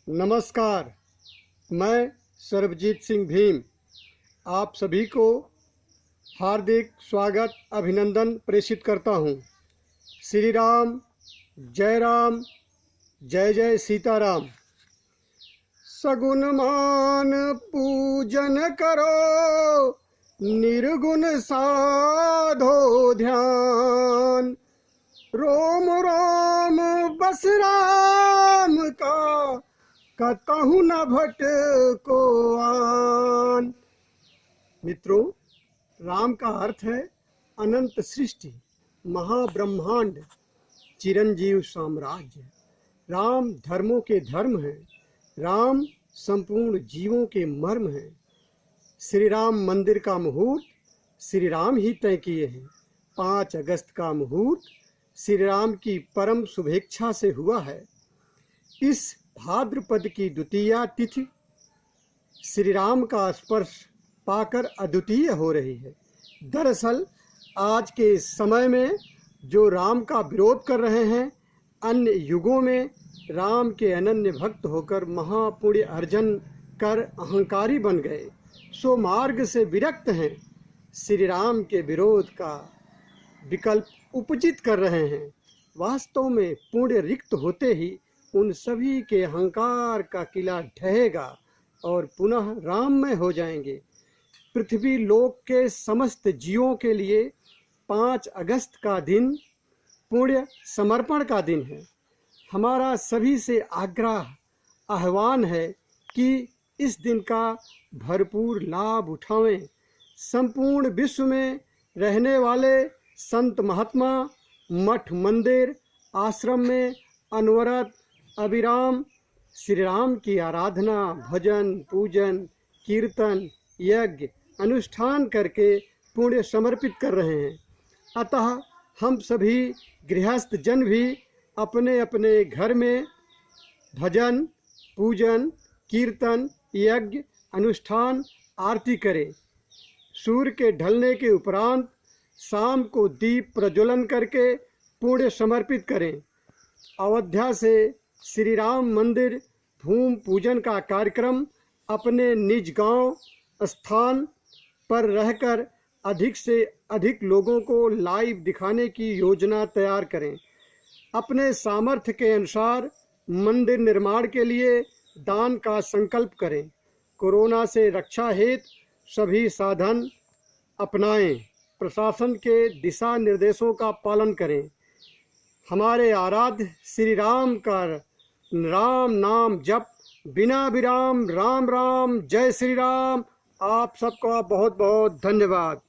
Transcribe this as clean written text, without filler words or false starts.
नमस्कार। मैं सर्वजीत सिंह भीम आप सभी को हार्दिक स्वागत अभिनंदन प्रेषित करता हूँ। श्री राम, जय जय सीताराम। सगुण मान पूजन करो, निर्गुण साधो ध्यान। रोम रोम बस राम का, कतहु न भटको आन। मित्रों, राम का अर्थ है अनंत सृष्टि, महाब्रह्मांड, चिरंजीव साम्राज्य। राम धर्मों के धर्म है, राम संपूर्ण जीवों के मर्म है। श्री राम मंदिर का मुहूर्त श्री राम ही तय किए हैं। 5 अगस्त का मुहूर्त श्री राम की परम शुभेच्छा से हुआ है। इस भाद्रपद की द्वितीया तिथि श्री राम का स्पर्श पाकर अद्वितीय हो रही है। दरअसल आज के समय में जो राम का विरोध कर रहे हैं, अन्य युगों में राम के अनन्य भक्त होकर महापुण्य अर्जन कर अहंकारी बन गए, सो मार्ग से विरक्त हैं। श्री राम के विरोध का विकल्प उपचित कर रहे हैं। वास्तव में पुण्य रिक्त होते ही उन सभी के अहंकार का किला ढहेगा और पुनः राममय हो जाएंगे। पृथ्वी लोक के समस्त जीवों के लिए 5 अगस्त का दिन पुण्य समर्पण का दिन है। हमारा सभी से आग्रह आह्वान है कि इस दिन का भरपूर लाभ उठावें। संपूर्ण विश्व में रहने वाले संत महात्मा मठ मंदिर आश्रम में अनवरत अविराम श्री राम की आराधना, भजन, पूजन, कीर्तन, यज्ञ, अनुष्ठान करके पुण्य समर्पित कर रहे हैं। अतः हम सभी गृहस्थ जन भी अपने अपने घर में भजन, पूजन, कीर्तन, यज्ञ, अनुष्ठान, आरती करें। सूर्य के ढलने के उपरांत शाम को दीप प्रज्वलन करके पुण्य समर्पित करें। अयोध्या से श्री राम मंदिर भूमि पूजन का कार्यक्रम अपने निज गांव स्थान पर रहकर अधिक से अधिक लोगों को लाइव दिखाने की योजना तैयार करें। अपने सामर्थ्य के अनुसार मंदिर निर्माण के लिए दान का संकल्प करें। कोरोना से रक्षा हेतु सभी साधन अपनाएं। प्रशासन के दिशा निर्देशों का पालन करें। हमारे आराध्य श्री राम का राम नाम जप बिना विराम। राम राम, जय श्री राम। आप सबका बहुत बहुत धन्यवाद।